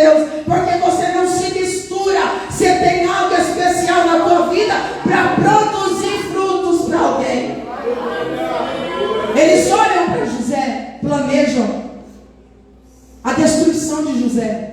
Deus, porque você não se mistura. Você tem algo especial na tua vida para produzir frutos para alguém. Eles olham para José, planejam a destruição de José.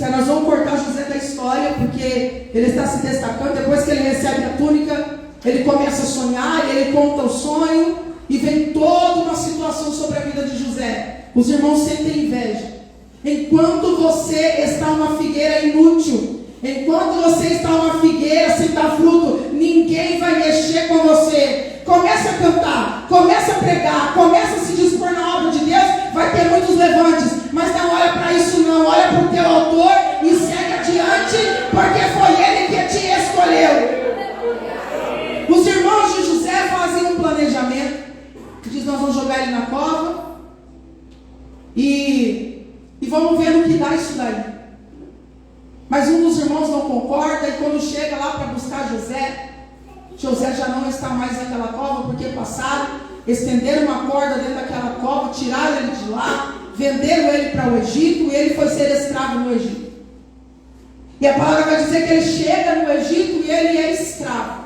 Nós vamos cortar José da história, porque ele está se destacando. Depois que ele recebe a túnica, ele começa a sonhar, ele conta o sonho, e vem toda uma situação sobre a vida de José. Os irmãos sentem inveja. Enquanto você está uma figueira inútil, enquanto você está uma figueira sem dar fruto, ninguém vai mexer com você. Começa a cantar, começa a pregar, começa a se dispor na obra de Deus, vai ter muitos levantes, mas não olha para isso não, olha para o teu autor e segue adiante, porque foi ele que te escolheu. Os irmãos de José fazem um planejamento, diz: nós vamos jogar ele na cova e vamos ver no que dá isso daí. Mas um dos irmãos não concorda, e quando chega lá para buscar José já não está mais naquela cova, porque passaram, estenderam uma corda dentro daquela cova, tiraram ele de lá, venderam ele para o Egito, e ele foi ser escravo no Egito. E a palavra vai dizer que ele chega no Egito e ele é escravo.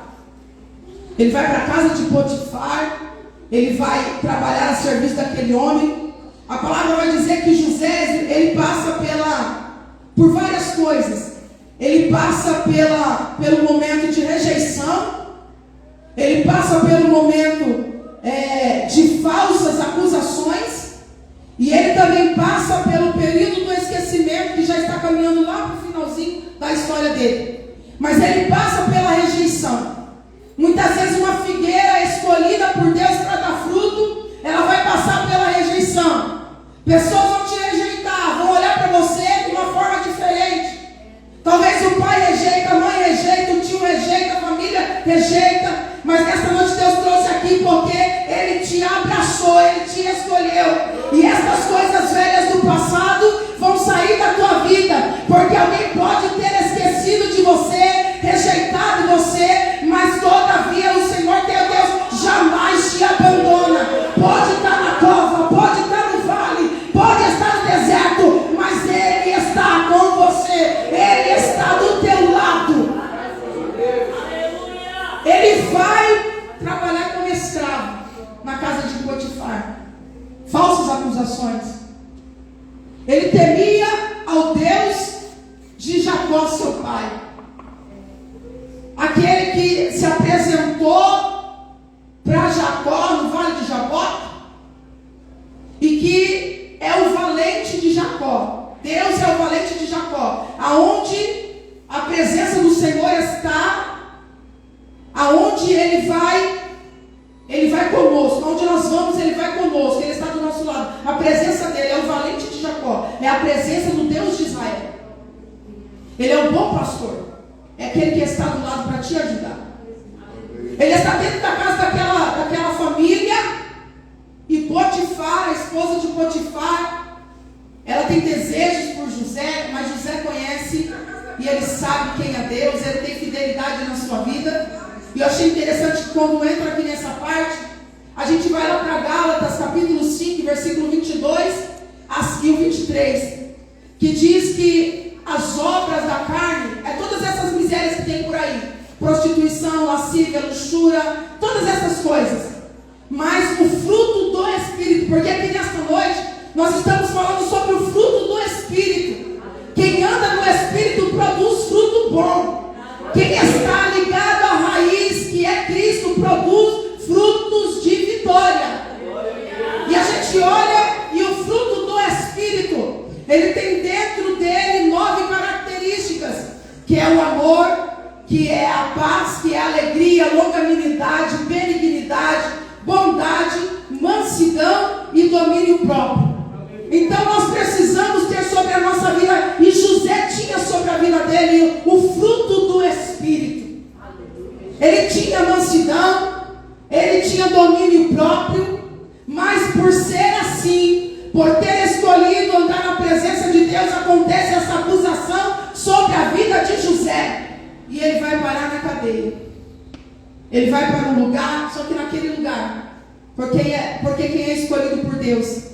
Ele vai para a casa de Potifar, ele vai trabalhar a serviço daquele homem. A palavra vai dizer que José, ele passa por várias coisas. Ele passa pelo momento de rejeição, ele passa pelo momento de falsas acusações, e ele também passa pelo período do esquecimento, que já está caminhando lá para o finalzinho da história dele. Mas ele passa pela rejeição. Muitas vezes uma figueira escolhida por Deus para dar fruto, ela vai passar pela rejeição. Pessoas vão te rejeitar, vão olhar para você de uma forma diferente. Talvez o pai rejeita, a mãe rejeita, o tio rejeita, a família rejeita. Mas nesta noite Deus trouxe aqui porque Ele te abraçou, Ele te escolheu. E estas coisas velhas do passado vão sair da tua vida, porque alguém pode ter esquecido de você, rejeitado você, mas todavia o Senhor teu Deus jamais te abandona. Pode estar na cova, pode estar no vale, pode estar no deserto, mas Ele está com você, Ele está do teu lado. Ele vai trabalhar como escravo na casa de Potifar. Falsas acusações. Ele temia ao Deus de Jacó, seu pai. Aquele que se apresentou para Jacó no vale de Jacó, e que é o valente de Jacó. Deus é o valente de Jacó. Aonde a presença do Senhor está, aonde Ele vai conosco. Onde nós vamos, Ele vai conosco. Ele está do nosso lado. A presença dele é o valente de Jacó. É a presença do Deus de Israel. Ele é o bom pastor. É aquele que está do lado para te ajudar. Ele está dentro da casa daquela família. E Potifar, a esposa de Potifar, ela tem desejos por José, mas José conhece e ele sabe quem é Deus. Ele tem fidelidade na sua vida. E eu achei interessante que quando entra aqui nessa parte, a gente vai lá para Gálatas, capítulo 5, versículo 22 e o 23, que diz que as obras da carne, todas essas misérias que tem por aí, prostituição, lascívia, luxúria, todas essas coisas, mas o fruto do Espírito, porque aqui nesta noite, nós estamos falando sobre o fruto do Espírito. Quem anda no Espírito produz fruto bom. Quem está ligado à raiz, que é Cristo, produz frutos de vitória. E a gente olha, e o fruto do Espírito, ele tem dentro dele 9 características, que é o amor, que é a paz, que é a alegria, longanimidade, benignidade, bondade, mansidão e domínio próprio. Então nós precisamos ter sobre a nossa vida, e José tinha sobre a vida dele o fruto do Espírito. Ele tinha mansidão, ele tinha domínio próprio, mas por ser assim, por ter escolhido andar na presença de Deus, acontece essa acusação sobre a vida de José, e ele vai parar na cadeia. Ele vai para um lugar, só que naquele lugar, porque quem é escolhido por Deus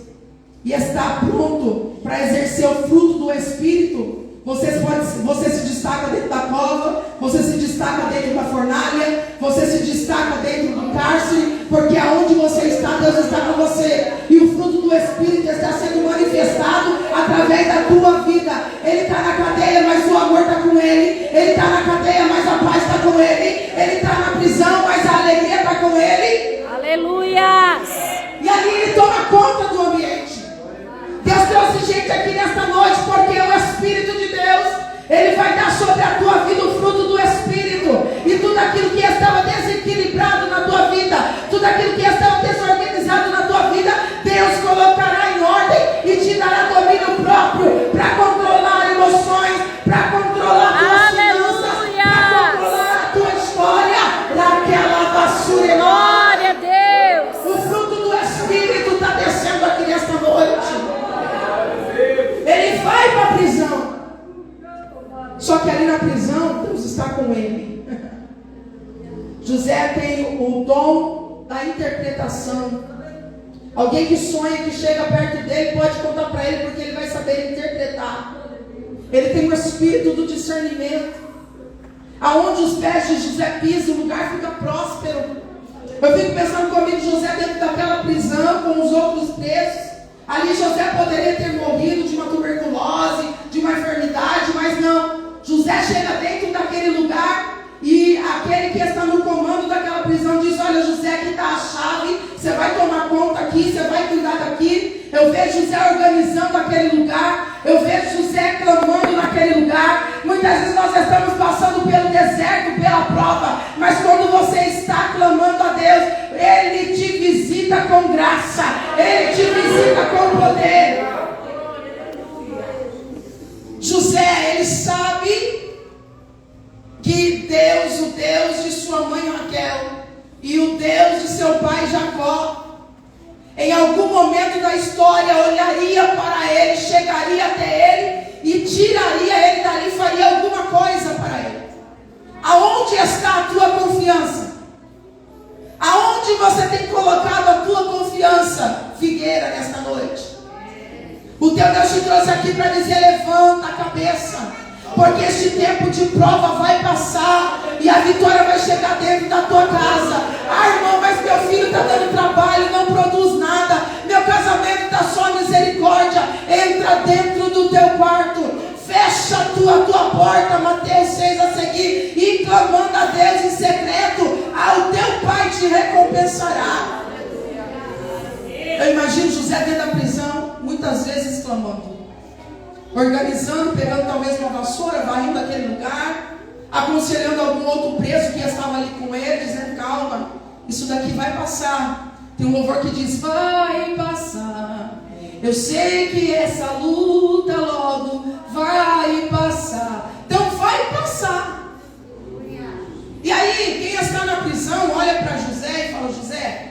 e está pronto para exercer o fruto do Espírito, você se destaca dentro da cova, você se destaca dentro da fornalha, você se destaca dentro do cárcere, porque aonde você está, Deus está com você. E o fruto do Espírito está sendo manifestado através da tua vida. Ele está na cadeia, mas o amor está com ele. Ele está na cadeia, mas a paz está com ele. Ele está na prisão, mas a alegria está com ele. Aleluias! E ali ele toma conta do ambiente. Deus trouxe gente aqui nesta noite porque o Espírito de Deus, ele vai dar sobre a tua vida o fruto do Espírito. E tudo aquilo que estava desequilibrado na tua vida, tudo aquilo que estava desorganizado na tua vida, Deus colocará em ordem e te dará domínio próprio para controlar emoções, para controlar tuas finanças, para controlar a tua história. Naquela basura enorme. Glória a Deus! O fruto do Espírito está descendo aqui nesta noite. Ele vai para a prisão. Só que ali na prisão, Deus está com ele. José tem o dom da interpretação. Alguém que sonha, que chega perto dele, pode contar para ele, porque ele vai saber interpretar. Ele tem o espírito do discernimento. Aonde os pés de José pisam, o lugar fica próspero. Eu fico pensando comigo, José dentro daquela prisão, com os outros presos. Ali José poderia ter morrido de uma tuberculose, de uma enfermidade, mas não. José chega dentro daquele lugar e aquele que está no comando daquela prisão diz: olha, José, aqui está a chave, você vai tomar conta aqui, você vai cuidar daqui. Eu vejo José organizando aquele lugar, eu vejo José clamando naquele lugar. Muitas vezes nós estamos passando pelo deserto, pela prova, mas quando você está clamando a Deus, Ele te visita com graça, Ele te visita com poder. José, ele sabe que Deus, o Deus de sua mãe Raquel e o Deus de seu pai Jacó, em algum momento da história olharia para ele, chegaria até ele e tiraria ele dali, faria alguma coisa para ele. Aonde está a tua confiança? Aonde você tem colocado a tua confiança, Figueira, nesta noite? O teu Deus te trouxe aqui para dizer: levanta a cabeça, porque este tempo de prova vai passar e a vitória vai chegar dentro da tua casa. Ah, irmão, mas meu filho está dando trabalho, não produz nada, meu casamento está só misericórdia. Entra dentro do teu quarto, fecha a tua porta, Mateus 6 a seguir, e clamando a Deus em secreto, o teu pai te recompensará. Eu imagino José dentro da prisão, muitas vezes clamando, organizando, pegando talvez uma vassoura, varrendo aquele lugar, aconselhando algum outro preso que estava ali com ele, dizendo: calma, isso daqui vai passar. Tem um louvor que diz: vai passar, eu sei que essa luta logo vai passar. Então vai passar. E aí, quem está na prisão olha para José e fala: José,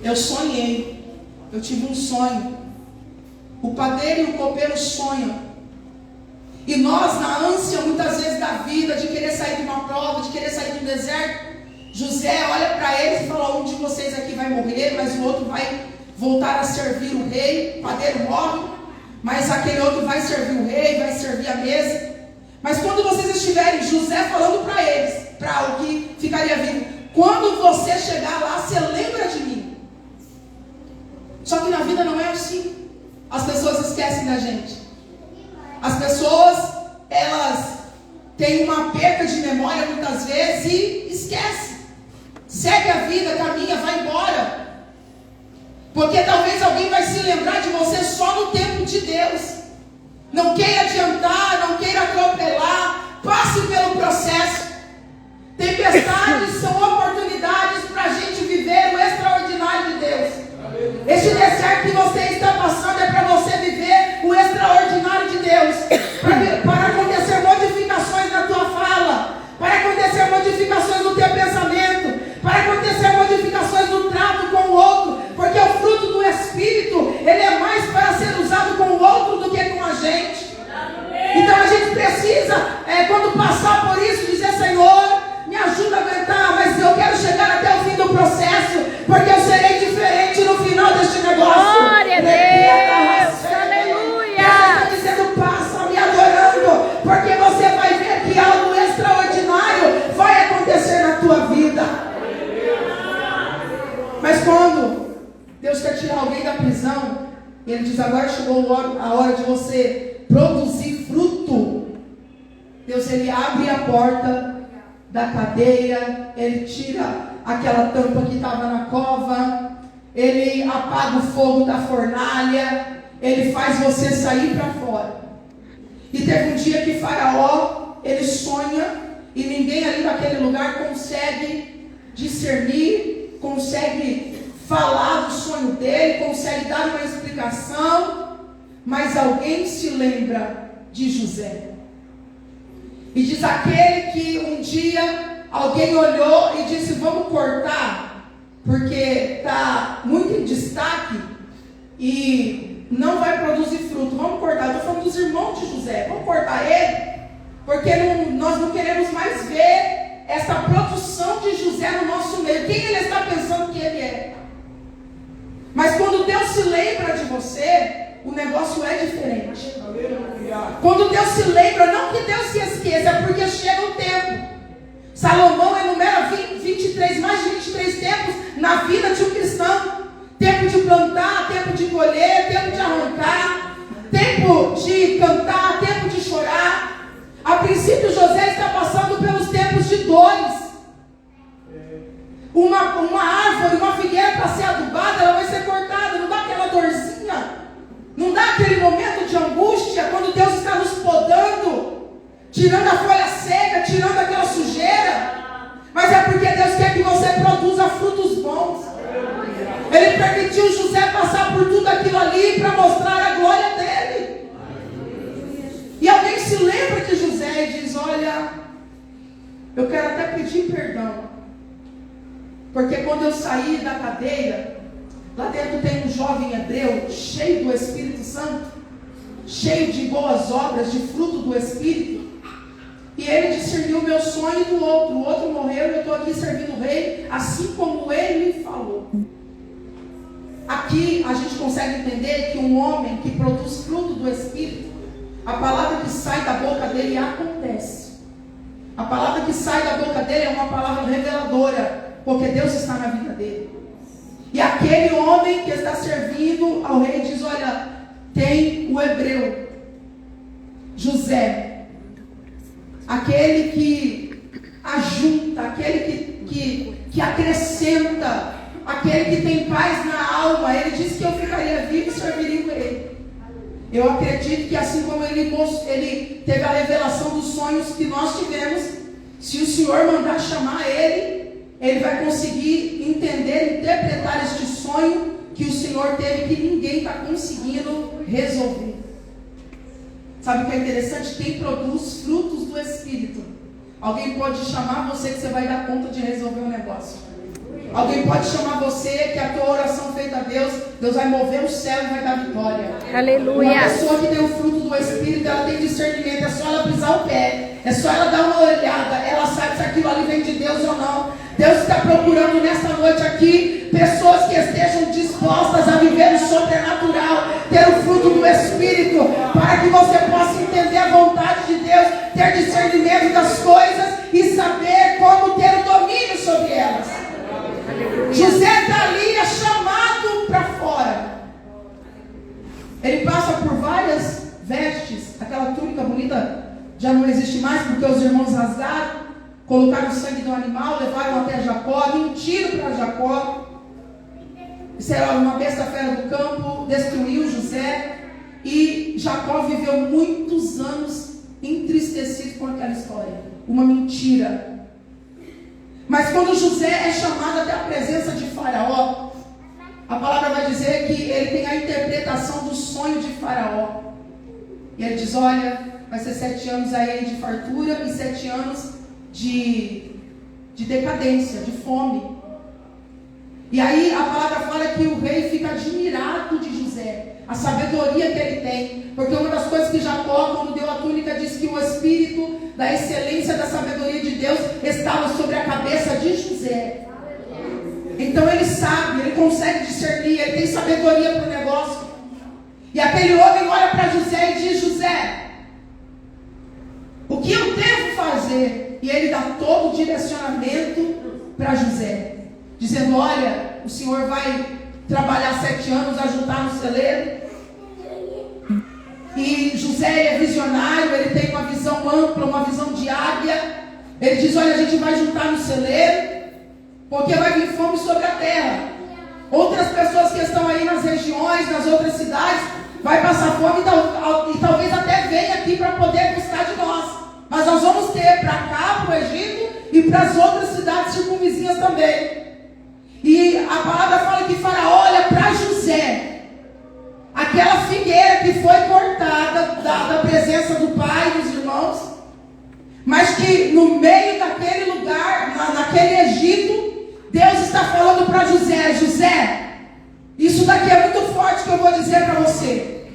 eu sonhei, eu tive um sonho. O padeiro e o copeiro sonham. E nós, na ânsia muitas vezes da vida, de querer sair de uma prova, de querer sair do deserto, José olha para eles e fala: um de vocês aqui vai morrer, mas o outro vai voltar a servir o rei. O padeiro morre, mas aquele outro vai servir o rei, vai servir a mesa. Mas quando vocês estiverem, José falando para eles, para o que ficaria vivo: quando você chegar lá, você lembra de mim. Só que na vida não é assim. As pessoas esquecem da gente. As pessoas, elas têm uma perda de memória muitas vezes e esquecem. Segue a vida, caminha, vai embora. Porque talvez alguém vai se lembrar de você só no tempo de Deus. Não queira adiantar, não queira atropelar. Passe pelo processo. Tempestades são oportunidades para a gente viver o extraordinário de Deus. Este deserto que você está passando é para você viver o extraordinário de Deus. Para acontecer modificações na tua fala, para acontecer modificações no teu pensamento, para acontecer modificações no trato com o outro, porque o fruto do Espírito, ele é mais para ser usado com o outro do que com a gente. Então a gente precisa, quando passar por isso, dizer: Senhor, me ajuda a aguentar, mas eu quero chegar até o fim do processo, porque eu serei diferente no final deste negócio. Deus quer tirar alguém da prisão, Ele diz: agora chegou a hora de você produzir fruto. Deus, Ele abre a porta da cadeia, Ele tira aquela tampa que estava na cova, Ele apaga o fogo da fornalha, Ele faz você sair para fora. E teve um dia que Faraó, ele sonha, e ninguém ali naquele lugar consegue discernir, consegue falar do sonho dele, consegue dar uma explicação, mas alguém se lembra de José. E diz aquele que um dia alguém olhou e disse: vamos cortar, porque está muito em destaque e não vai produzir fruto. Vamos cortar. Estou falando dos irmãos de José. Vamos cortar ele, porque nós não queremos mais ver essa produção de José no nosso meio. Quem ele está pensando que ele é? Mas quando Deus se lembra de você, o negócio é diferente. Quando Deus se lembra, não que Deus se esqueça, é porque chega o tempo. Salomão enumera 23, mais de 23 tempos na vida de um cristão. Tempo de plantar, tempo de colher, tempo de arrancar, tempo de cantar, tempo de chorar. A princípio José está passando pelos tempos de dores. Uma árvore, uma figueira para ser adubada, ela vai ser cortada, não dá aquela dorzinha. Não dá aquele momento de angústia quando Deus está nos podando, tirando a folha seca, tirando aquela sujeira. Mas é porque Deus quer que você produza frutos bons. Ele permitiu José passar por tudo aquilo ali para mostrar a glória dele. E alguém se lembra de José e diz: olha, eu quero até pedir perdão, porque quando eu saí da cadeia, lá dentro tem um jovem hebreu, cheio do Espírito Santo, cheio de boas obras, de fruto do Espírito. E ele discerniu o meu sonho do outro. O outro morreu e eu estou aqui servindo o rei, assim como ele falou. Aqui a gente consegue entender que um homem que produz fruto do Espírito, a palavra que sai da boca dele acontece. A palavra que sai da boca dele é uma palavra reveladora, porque Deus está na vida dele. E aquele homem que está servindo ao rei diz: olha, tem o hebreu José, aquele que ajunta, aquele que acrescenta, aquele que tem paz na alma. Ele disse que eu ficaria vivo e serviria com ele. Eu acredito que assim como ele teve a revelação dos sonhos que nós tivemos, se o Senhor mandar chamar ele vai conseguir entender, interpretar este sonho que o Senhor teve, que ninguém está conseguindo resolver. Sabe o que é interessante? Quem produz frutos do Espírito, alguém pode chamar você que você vai dar conta de resolver o negócio. Alguém pode chamar você que a tua oração feita a Deus vai mover o céu e vai dar vitória. Aleluia. Uma pessoa que tem o fruto do Espírito, ela tem discernimento. É só ela pisar o pé, é só ela dar uma olhada, ela sabe se aquilo ali vem de Deus ou não. Deus está procurando nesta noite aqui pessoas que estejam dispostas a viver o sobrenatural, ter o fruto do Espírito, para que você possa entender a vontade de Deus, ter discernimento das coisas e saber como ter o domínio sobre elas. José está ali, é chamado para fora. Ele passa por várias vestes. Aquela túnica bonita já não existe mais, porque os irmãos rasgaram, colocaram o sangue do animal, levaram até Jacó, mentiram para Jacó. Isso era uma besta fera do campo, destruiu José. E Jacó viveu muitos anos entristecido com aquela história. Uma mentira. Mas quando José é chamado até a presença de Faraó, a palavra vai dizer que ele tem a interpretação do sonho de Faraó. E ele diz: olha, vai ser 7 anos aí de fartura e 7 anos de decadência, de fome. E aí a palavra fala que o rei fica admirado de José, a sabedoria que ele tem. Porque uma das coisas que Jacó, quando deu a túnica, disse que o espírito da excelência da sabedoria de Deus estava sobre a cabeça de José. Então ele sabe, ele consegue discernir, ele tem sabedoria para o negócio. E aquele homem olha para José e diz: José, o que eu devo fazer? E ele dá todo o direcionamento para José, dizendo: olha, o Senhor vai trabalhar 7 anos, ajudar no celeiro. E José é visionário, ele tem uma visão ampla, uma visão de águia. Ele diz: olha, a gente vai juntar no celeiro, porque vai vir fome sobre a terra. Outras pessoas que estão aí nas regiões, nas outras cidades, vai passar fome e talvez até venha aqui para poder buscar de nós. Mas nós vamos ter para cá, para o Egito e para as outras cidades circunvizinhas também. E a palavra fala que Faraó olha para José, aquela figueira que foi cortada da presença do pai e dos irmãos, mas que no meio daquele lugar, naquele Egito, Deus está falando para José: José, isso daqui é muito forte que eu vou dizer para você.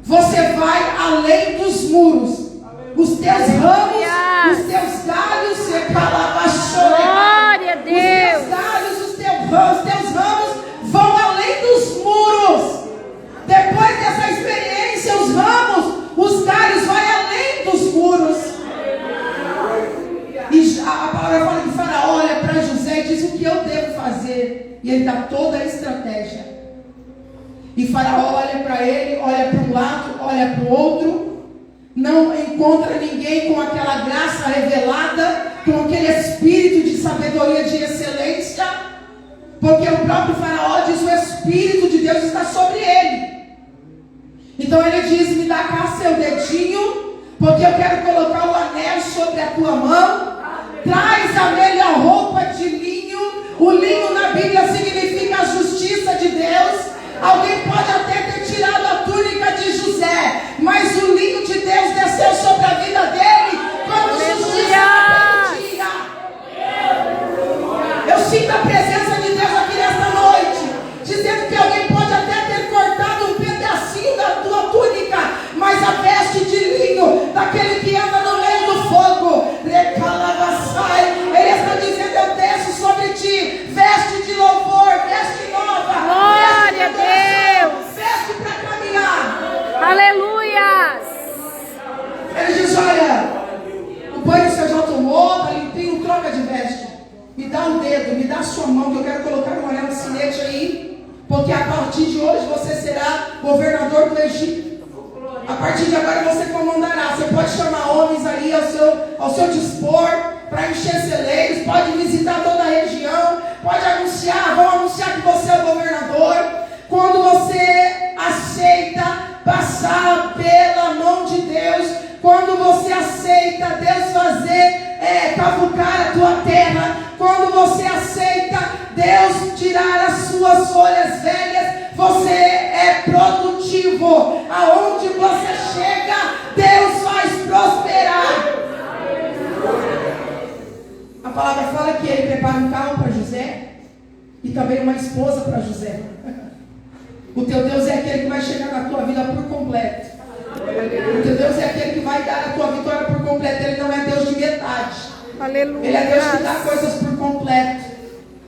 Você vai além dos muros. Os teus ramos, os teus galhos, glória a Deus. Os teus galhos, os teus ramos vão além dos muros. Depois dessa experiência, os ramos, os galhos vão além dos muros. E a palavra fala que Faraó olha para José e diz: o que eu devo fazer? E ele dá toda a estratégia. E Faraó olha para ele, olha para um lado, olha para o outro, não encontra ninguém com aquela graça revelada, com aquele espírito de sabedoria, de excelência, porque o próprio Faraó diz: o Espírito de Deus está sobre ele. Então ele diz: me dá cá seu dedinho, porque eu quero colocar o anel sobre a tua mão. Traz a melhor roupa de linho. O linho na Bíblia significa a justiça de Deus. Alguém pode até ter tirado a túnica de José, mas o linho de Deus desceu sobre a vida dele como justiça naquele dia. Eu sinto a presença de Deus aqui nesta noite, dizendo que alguém pode até ter cortado um pedacinho da tua túnica, mas a veste de linho daquele que anda no meio do fogo, ele está dizendo: eu desço sobre ti veste de louvor, veste nova, glória a Deus, veste para caminhar. Aleluia. Ele diz: olha, o banho você já tomou, está limpinho, troca de veste. Me dá um dedo, me dá a sua mão, que eu quero colocar um anel de sinete aí, porque a partir de hoje você será governador do Egito. A partir de agora você comandará. Você pode chamar homens aí ao seu dispor para encher celeiros, pode visitar toda a região, pode anunciar, vão anunciar que você é o governador. Quando você aceita passar pela mão de Deus, quando você aceita Deus cavucar a tua terra, quando você aceita Deus tirar as suas folhas velhas, você é produtivo. Aonde você chega, Deus faz prosperar. A palavra fala que ele prepara um carro para José e também uma esposa para José. O teu Deus é aquele que vai chegar na tua vida por completo. O teu Deus é aquele que vai dar a tua vitória por completo. Ele não é Deus de metade. Aleluia. Ele é Deus que dá coisas por completo.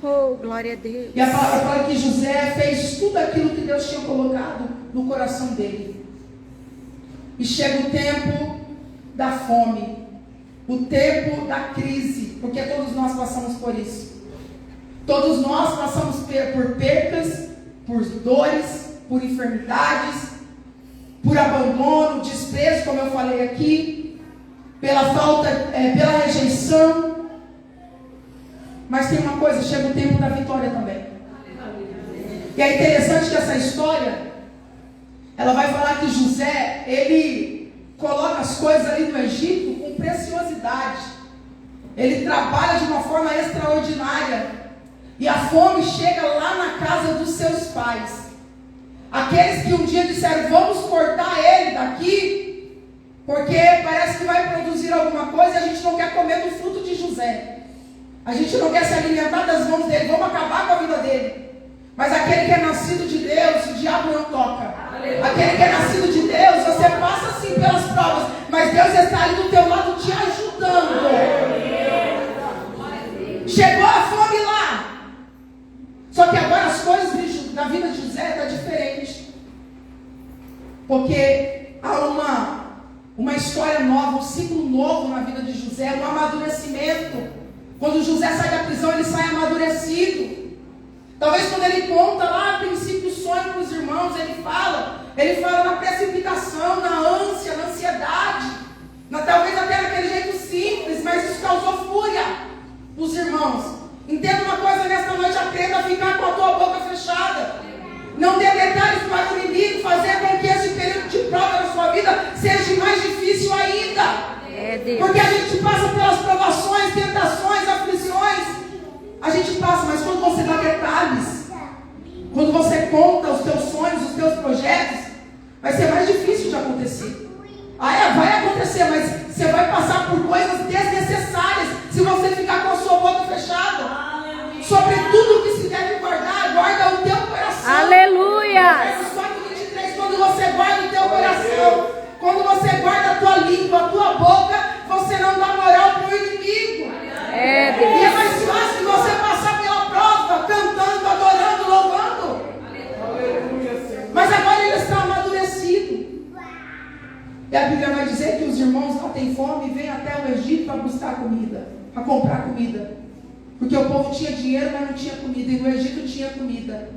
Oh, glória a Deus. E a palavra fala que José fez tudo aquilo que Deus tinha colocado no coração dele. E chega o tempo da fome, o tempo da crise, porque todos nós passamos por isso. Todos nós passamos por percas, por dores, por enfermidades, por abandono, desprezo, como eu falei aqui, pela falta, pela rejeição. Mas tem uma coisa, chega o tempo da vitória também. E é interessante que essa história, ela vai falar que José, ele coloca as coisas ali no Egito com preciosidade. Ele trabalha de uma forma extraordinária. E a fome chega lá na casa dos seus pais. Aqueles que um dia disseram: vamos cortar ele daqui, porque parece que vai produzir alguma coisa e a gente não quer comer do fruto de José. A gente não quer se alimentar das mãos dele, vamos acabar com a vida dele. Mas aquele que é nascido de Deus, o diabo não toca. Aquele que é nascido de Deus, você passa sim pelas provas, mas Deus está ali do teu lado te ajudando. Chegou a fome lá. Só que agora as coisas da vida de José estão diferentes. Porque há uma história nova, um ciclo novo na vida de José, um amadurecimento. Quando José sai da prisão, ele sai amadurecido. Talvez quando ele conta lá a princípio o sonho para os irmãos, ele fala na precipitação, na ânsia, na ansiedade, talvez até naquele jeito simples, mas isso causou fúria para os irmãos. Entenda uma coisa nesta noite, aprenda a ficar com a tua boca fechada. Não dê detalhes para o inimigo fazer com que esse período de prova na sua vida seja mais difícil ainda. Porque a gente passa pelas provações, tentações, aflições. A gente passa, mas quando você dá detalhes, quando você conta os teus sonhos, os teus projetos, vai ser mais difícil de acontecer. Vai acontecer, mas você vai passar por coisas desnecessárias se você ficar com a sua boca fechada. Sobre tudo que se deve guardar, guarda o teu coração. Aleluia! Efésios 4:23, quando você guarda o teu coração, quando você guarda a tua língua, a tua boca, você não dá moral para o inimigo. E é mais fácil você passar pela prova, cantando, adorando, louvando. Mas agora ele está amadurecido. E a Bíblia vai dizer que os irmãos lá têm fome e vêm até o Egito para buscar comida, para comprar comida. Porque o povo tinha dinheiro, mas não tinha comida. E no Egito tinha comida.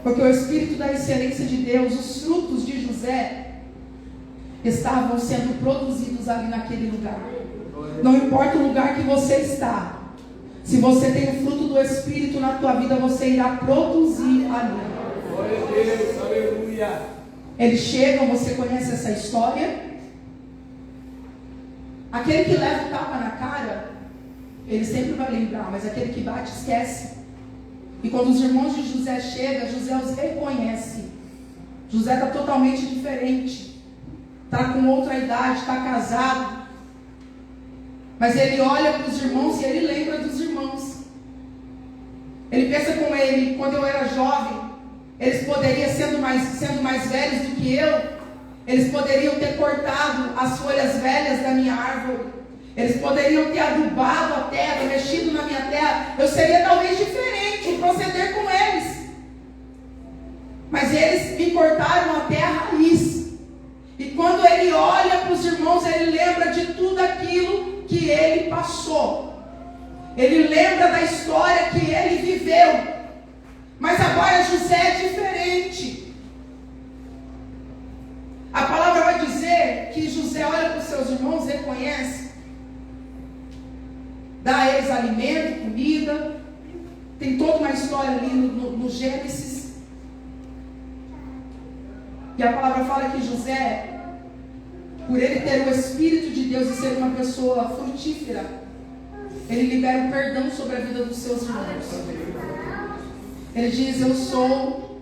Porque o Espírito da excelência de Deus, os frutos de José, estavam sendo produzidos ali naquele lugar. Não importa o lugar que você está. Se você tem o fruto do Espírito na tua vida, você irá produzir ali. Glória a Deus, aleluia. Eles chegam, você conhece essa história? Aquele que leva o tapa na cara, ele sempre vai lembrar, mas aquele que bate esquece. E quando os irmãos de José chegam, José os reconhece. José está totalmente diferente. Está com outra idade, está casado. Mas ele olha para os irmãos e ele lembra dos irmãos. Ele pensa com ele, quando eu era jovem, eles poderiam, sendo mais velhos do que eu, eles poderiam ter cortado as folhas velhas da minha árvore. Eles poderiam ter adubado a terra, mexido na minha terra. Eu seria talvez diferente em proceder com eles. Mas eles me cortaram a terra raiz. E quando ele olha para os irmãos, ele lembra de tudo aquilo que ele passou. Ele lembra da história que ele viveu. Mas agora José é diferente. A palavra vai dizer que José olha para os seus irmãos, reconhece, dá a eles alimento, comida. Tem toda uma história ali no Gênesis. E a palavra fala que José, por ele ter o Espírito de Deus e ser uma pessoa frutífera, ele libera o perdão sobre a vida dos seus irmãos. Ele diz: eu sou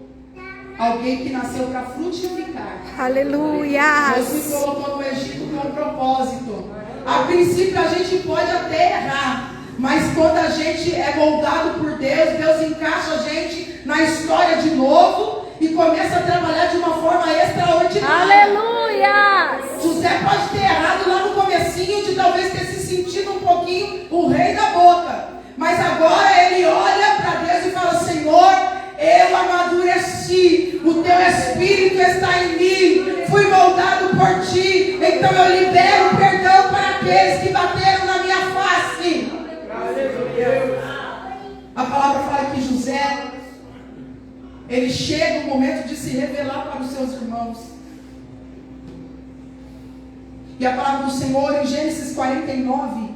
alguém que nasceu para frutificar. Aleluia! Deus me colocou no Egito com um propósito. A princípio a gente pode até errar, mas quando a gente é moldado por Deus, Deus encaixa a gente na história de novo e começa a trabalhar de uma forma extraordinária. Aleluia! José pode ter errado lá no comecinho, de talvez ter se sentido um pouquinho o rei da boca, mas agora ele olha para Deus e fala: Senhor, eu amadureci, o teu Espírito está em mim, fui moldado por ti, então eu libero perdão para aqueles que bateram na minha face. A palavra fala que José, ele chega o momento de se revelar para os seus irmãos. E a palavra do Senhor em Gênesis 49,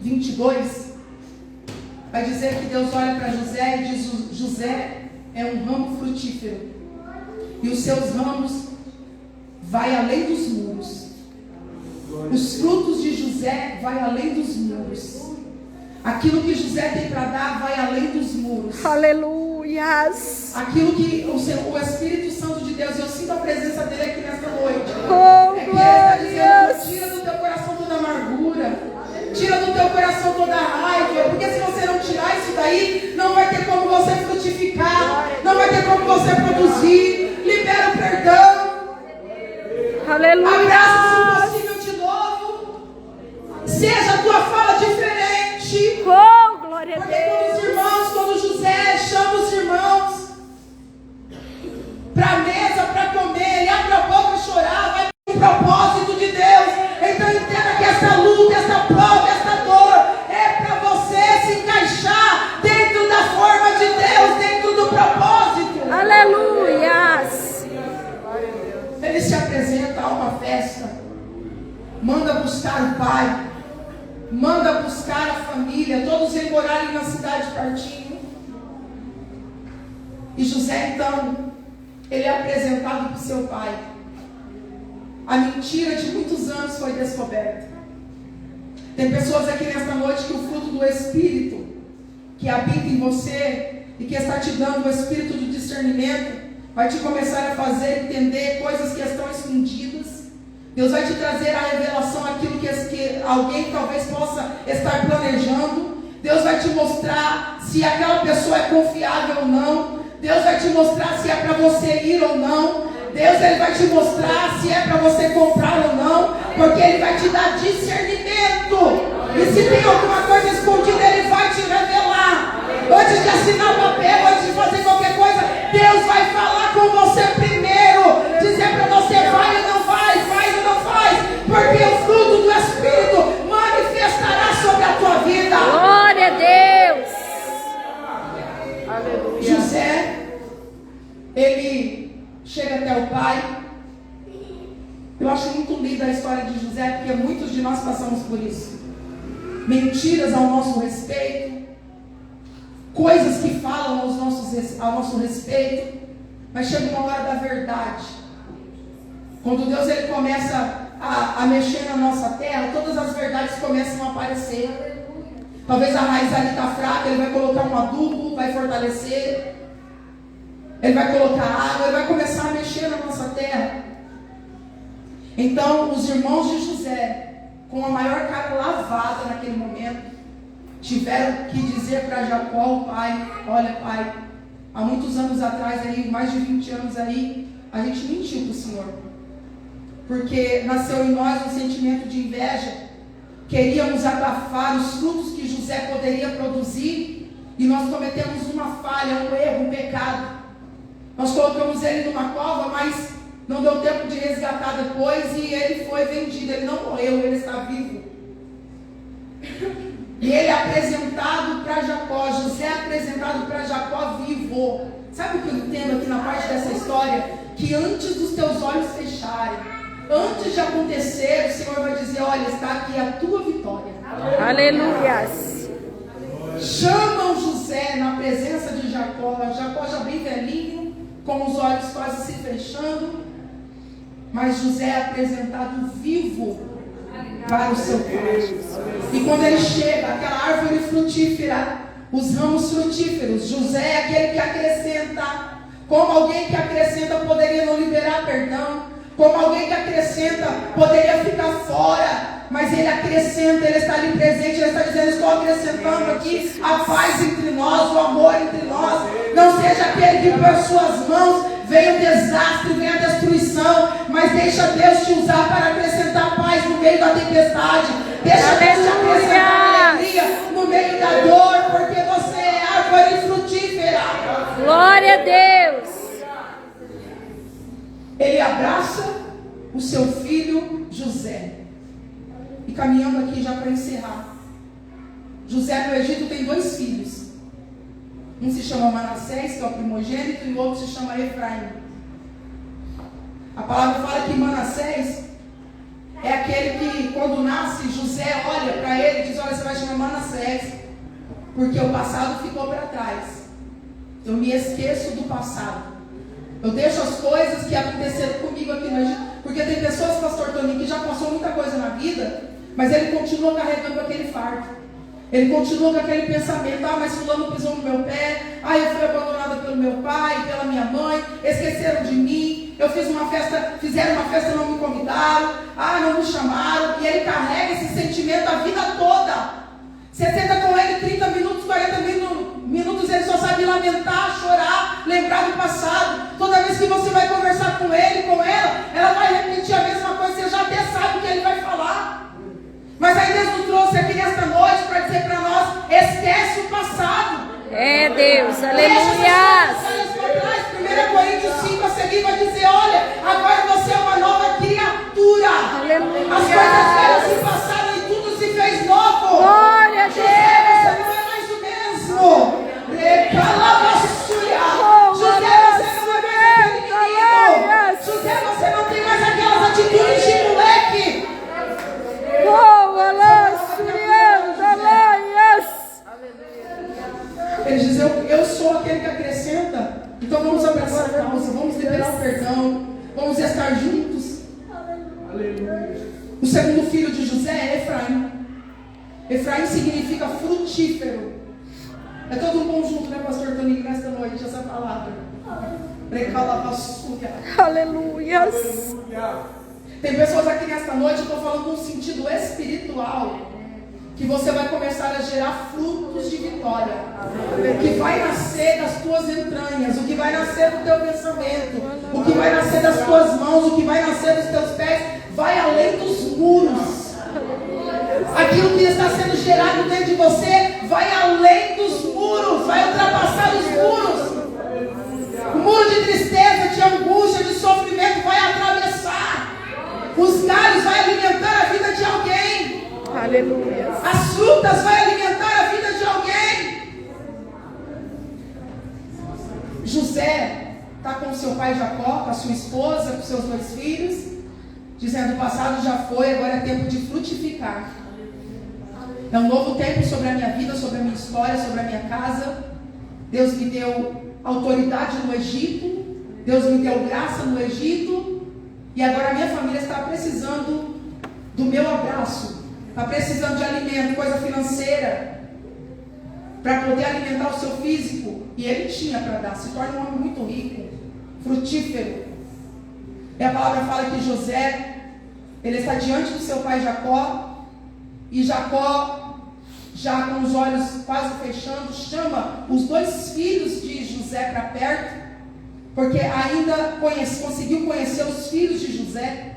22, vai dizer que Deus olha para José e diz: José é um ramo frutífero, e os seus ramos vai além dos muros. Os frutos de José vai além dos muros. Aquilo que José tem para dar vai além dos muros. Aleluias! Aquilo que o Espírito Santo de Deus, eu sinto a presença dele aqui nesta noite. Oh, Ele está dizendo: glórias! tira do teu coração toda amargura, tira do teu coração toda raiva, porque se você não tirar isso daí, não vai ter como você frutificar, não vai ter como você produzir. Libera o perdão. Aleluia! Abraça, se possível, de novo. Seja a tua fala diferente. Oh, glória a Porque quando os Deus! irmãos, quando José chama os irmãos para a mesa, para comer, ele abre a boca e chorar, vai com o propósito de Deus. Então entenda que essa luta, essa prova, essa dor é para você se encaixar dentro da forma festa. Manda buscar o pai. Manda buscar a família. Todos eles morarem na cidade pertinho. E José, então, ele é apresentado para o seu pai. A mentira de muitos anos foi descoberta. Tem pessoas aqui nesta noite que o fruto do Espírito que habita em você e que está te dando o Espírito de discernimento vai te começar a fazer entender coisas que estão escondidas. Deus vai te trazer a revelação aquilo que alguém talvez possa estar planejando. Deus vai te mostrar se aquela pessoa é confiável ou não. Deus vai te mostrar se é para você ir ou não. Deus ele vai te mostrar se é para você comprar ou não. Porque Ele vai te dar discernimento. E se tem alguma coisa escondida, Ele vai te revelar. Antes de assinar o papel, antes de fazer qualquer coisa, Deus vai falar com você primeiro. Dizer para você, vai ou não vai, faz ou não faz. Porque o fruto do Espírito manifestará sobre a tua vida. Glória a Deus. Aleluia. José, ele chega até o pai. Eu acho muito linda a história de José, porque muitos de nós passamos por isso. Mentiras ao nosso respeito, coisas que falam ao nosso respeito, mas chega uma hora da verdade. Quando Deus ele começa a mexer na nossa terra, todas as verdades começam a aparecer. Talvez a raiz ali está fraca, Ele vai colocar um adubo, vai fortalecer. Ele vai colocar água, Ele vai começar a mexer na nossa terra. Então, os irmãos de José, com a maior cara lavada naquele momento, tiveram que dizer para Jacó, o pai: olha, pai, há muitos anos atrás, aí, mais de 20 anos aí, a gente mentiu para o Senhor. Porque nasceu em nós um sentimento de inveja. Queríamos abafar os frutos que José poderia produzir, e nós cometemos uma falha, um erro, um pecado. Nós colocamos ele numa cova, mas não deu tempo de resgatar depois, e ele foi vendido. Ele não morreu, ele está vivo. E ele é apresentado para Jacó. José é apresentado para Jacó vivo. Sabe o que eu entendo aqui na parte dessa história? Que antes dos teus olhos fecharem, antes de acontecer, o Senhor vai dizer: olha, está aqui a tua vitória. Aleluias. Chamam José na presença de Jacó. Jacó já bem velhinho, com os olhos quase se fechando. Mas José é apresentado vivo para o seu pai. E quando ele chega, aquela árvore frutífera, os ramos frutíferos, José é aquele que acrescenta. Como alguém que acrescenta poderia não liberar perdão. Como alguém que acrescenta poderia ficar fora. Mas ele acrescenta, ele está ali presente, ele está dizendo: estou acrescentando aqui a paz entre nós, o amor entre nós. Não seja aquele que por suas mãos venha o desastre, venha a destruição, mas deixa Deus te usar para acrescentar paz no meio da tempestade. Deixa Deus te acrescentar alegria no meio da dor, porque você é árvore frutífera. Glória a Deus. Ele abraça o seu filho José. E caminhando aqui já para encerrar, José no Egito tem 2 filhos. Um se chama Manassés, que é o primogênito, e o outro se chama Efraim. A palavra fala que Manassés é aquele que, quando nasce, José olha para ele e diz: olha, você vai chamar Manassés, porque o passado ficou para trás. Eu me esqueço do passado. Eu deixo as coisas que aconteceram comigo aqui no Egito. Porque tem pessoas, pastor Toninho, que já passou muita coisa na vida, mas ele continua carregando aquele fardo. Ele continua com aquele pensamento: ah, mas fulano pisou no meu pé, ah, eu fui abandonada pelo meu pai, pela minha mãe, esqueceram de mim, eu fiz uma festa, fizeram uma festa e não me convidaram, ah, não me chamaram. E ele carrega esse sentimento a vida toda. Você senta com ele 30 minutos, 40 minutos, ele só sabe lamentar, chorar, lembrar do passado. Toda vez que você vai conversar com ele, com ela vai repetir a mesma coisa, você já até sabe o que ele vai falar. Mas aí Deus nos trouxe aqui nesta noite para dizer para nós: esquece o passado. É Deus, aleluia. 1 Coríntios 5 a seguir vai dizer: olha, agora você é uma nova criatura. Aleluia. As coisas velhas se passaram e tudo se fez novo. Glória a Deus. José, você não é mais o mesmo. José, você não é mais aquele menino. José, você não tem mais aquelas atitudes de Então vamos abraçar a causa, vamos liberar o perdão, vamos estar juntos. Aleluia. O segundo filho de José é Efraim. Efraim significa frutífero. É todo um conjunto, né, pastor Toninho, nesta noite, essa palavra. Aleluias. Tem pessoas aqui nesta noite, eu estou falando num sentido espiritual, que você vai começar a gerar frutos de vitória. O que vai nascer das tuas entranhas, o que vai nascer do teu pensamento, o que vai nascer das tuas mãos, o que vai nascer dos teus pés, vai além dos muros. Aquilo que está sendo gerado dentro de você vai além dos muros, vai ultrapassar os muros. O muro de tristeza, de angústia, de sofrimento vai atravessar. Os galhos vai alimentar a vida de alguém. Aleluia. As frutas vai alimentar a vida de alguém. José está com seu pai Jacó, com a sua esposa, com seus 2 filhos, dizendo: o passado já foi, agora é tempo de frutificar. É um novo tempo sobre a minha vida, sobre a minha história, sobre a minha casa. Deus me deu autoridade no Egito, Deus me deu graça no Egito, e agora a minha família está precisando do meu abraço, está precisando de alimento, coisa financeira, para poder alimentar o seu físico. E ele tinha para dar. Se torna um homem muito rico, frutífero. E a palavra fala que José, ele está diante do seu pai Jacó, e Jacó, já com os olhos quase fechando, chama os 2 filhos de José para perto, porque ainda conseguiu conhecer os filhos de José,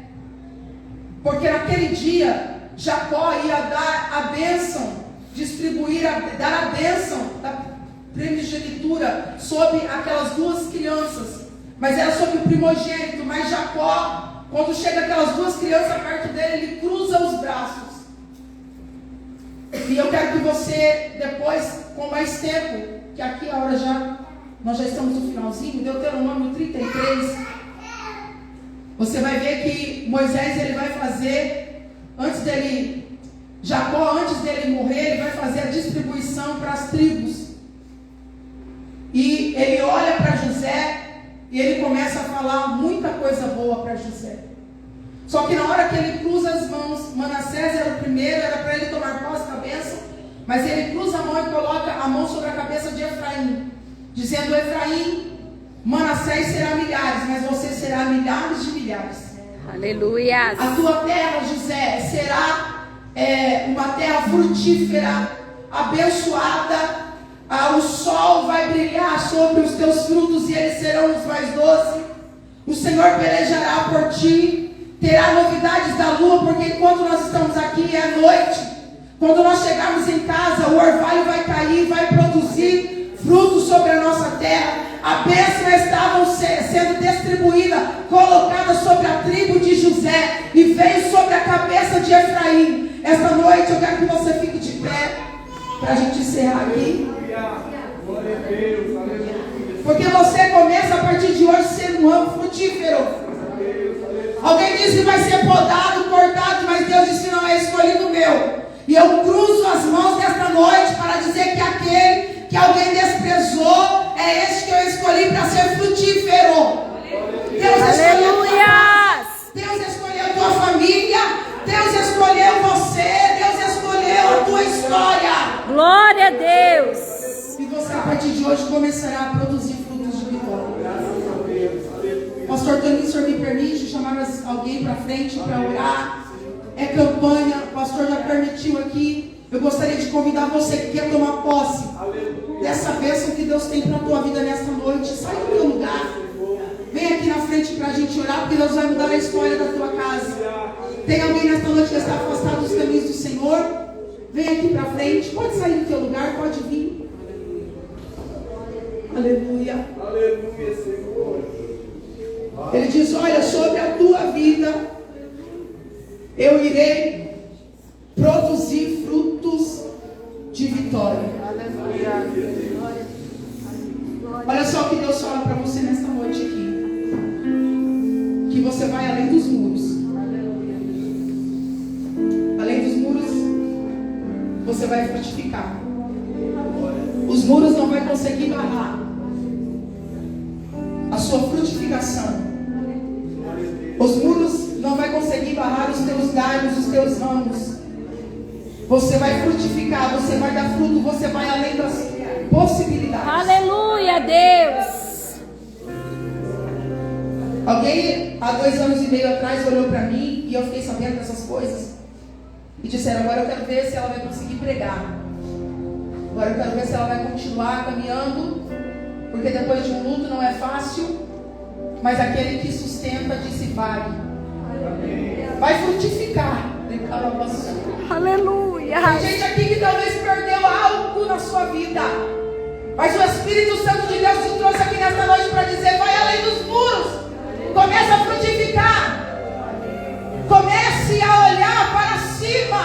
porque naquele dia Jacó ia dar a bênção, dar a bênção da primogenitura sobre aquelas 2 crianças, mas era sobre o primogênito. Mas Jacó, quando chega aquelas 2 crianças perto dele, ele cruza os braços. E eu quero que você, depois, com mais tempo, que aqui a hora já, nós já estamos no finalzinho, Deuteronômio 33, você vai ver que Moisés, ele vai fazer, Jacó, antes dele morrer, ele vai fazer a distribuição para as tribos. E ele olha para José, e ele começa a falar muita coisa boa para José. Só que na hora que ele cruza as mãos, Manassés era o primeiro, era para ele tomar posse da bênção, mas ele cruza a mão e coloca a mão sobre a cabeça de Efraim, dizendo: Efraim, Manassés será milhares, mas você será milhares de milhares. Aleluia. A tua terra, José, será uma terra frutífera, abençoada. O sol vai brilhar sobre os teus frutos e eles serão os mais doces. O Senhor pelejará por ti. Terá novidades da lua, porque enquanto nós estamos aqui é noite. Quando nós chegarmos em casa, o orvalho vai cair, vai produzir frutos sobre a nossa terra. A bênção estava sendo distribuída, colocada sobre a tribo de José, e veio sobre a cabeça de Efraim. Esta noite eu quero que você fique de pé, para a gente encerrar aqui. Porque você começa a partir de hoje a ser um ramo frutífero. Alguém disse que vai ser podado, cortado, mas Deus disse: não, é escolhido meu. E eu cruzo as mãos nesta noite para dizer que aquele que alguém desprezou é este que eu escolhi para ser frutífero. Deus escolheu a tua família, Deus escolheu você, Deus escolheu a tua história. Glória a Deus. E você, a partir de hoje, começará a produzir frutos de vitória. Pastor Toninho, o senhor me permite chamar alguém para frente para orar? É campanha, o pastor já permitiu aqui. Eu gostaria de convidar você que quer tomar posse dessa bênção que Deus tem para a tua vida nesta noite. Sai do teu lugar, vem aqui na frente para a gente orar, porque Deus vai mudar a história da tua casa. Tem alguém nesta noite que está afastado dos caminhos do Senhor? Vem aqui para frente, pode sair do teu lugar, pode vir. Aleluia. Aleluia, Senhor. Ele diz: olha, sobre a tua vida eu irei produzir frutos de vitória. Olha só o que Deus fala para você nesta noite aqui: que você vai além dos muros. Além dos muros, você vai frutificar. Os muros não vai conseguir barrar a sua frutificação. Os muros não vai conseguir barrar os teus galhos, os teus ramos. Você vai frutificar, você vai dar fruto, você vai além das possibilidades. Aleluia, Deus. Alguém há 2 anos e meio atrás olhou para mim e eu fiquei sabendo dessas coisas e disseram: agora eu quero ver se ela vai conseguir pregar, agora eu quero ver se ela vai continuar caminhando, porque depois de um luto não é fácil, mas aquele que sustenta disse: vai frutificar. Aleluia. Tem gente aqui que talvez perdeu algo na sua vida, mas o Espírito Santo de Deus te trouxe aqui nesta noite para dizer: vai além dos muros. Comece a frutificar. Comece a olhar para cima.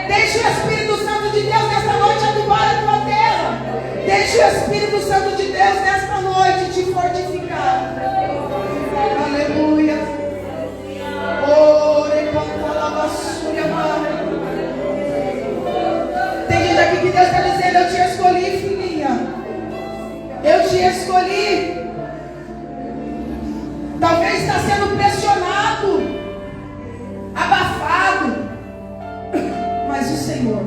Deixe o Espírito Santo de Deus nesta noite adubar a tua terra. Deixe o Espírito Santo de Deus nesta noite te fortificar. Aleluia. Tem gente aqui que Deus está dizendo: eu te escolhi, filhinha. Eu te escolhi. Talvez está sendo pressionado, abafado, mas o Senhor,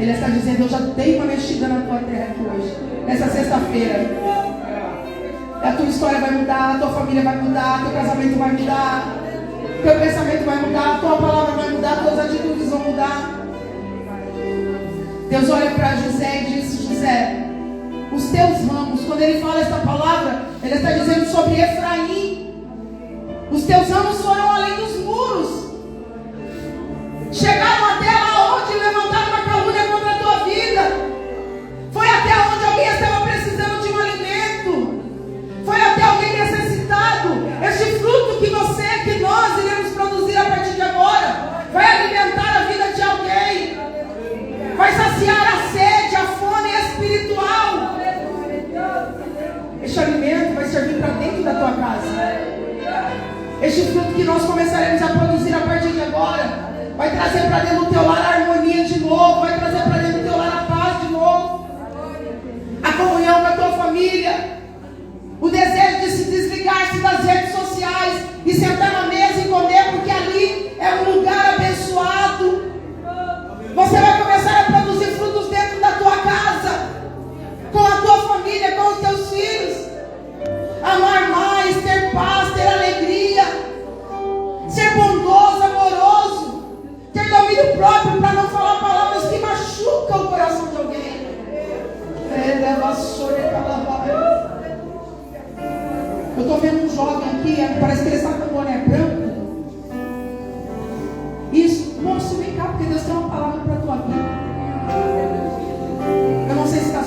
Ele está dizendo: eu já dei uma mexida na tua terra aqui hoje, nessa sexta-feira. A tua história vai mudar, a tua família vai mudar, teu casamento vai mudar, teu pensamento vai mudar, a tua palavra vai mudar, tuas atitudes vão mudar. Deus olha para José e diz: José, os teus ramos, quando Ele fala essa palavra, Ele está dizendo sobre Efraim. Os teus ramos foram além dos muros, chegaram até lá onde levantaram uma calúnia contra a tua vida. Foi até onde alguém estava precisando de um alimento, foi até alguém necessitado. Este fruto que nós iremos produzir a partir de agora, vai alimentar a vida de alguém, vai saciar a sede, a fome espiritual. Este alimento vai servir para dentro da tua casa. Este fruto que nós começaremos a produzir a partir de agora, vai trazer para dentro do teu lar a harmonia de novo, vai trazer para dentro do teu lar a paz de novo, a comunhão com a tua família, o desejo de se desligar-se das redes sociais e sentar na mesa e comer, porque ali é um lugar abençoado. Você vai começar a produzir frutos dentro da tua casa, com a tua família, com os teus filhos. Amar mais, ter paz, ter alegria, ser bondoso, amoroso, ter domínio próprio para não falar palavras que machucam o coração de alguém. Eu estou vendo um jovem aqui, parece que ele está com um boné branco. Isso, moço, vem cá, porque Deus tem uma palavra para a tua vida. Eu não sei se está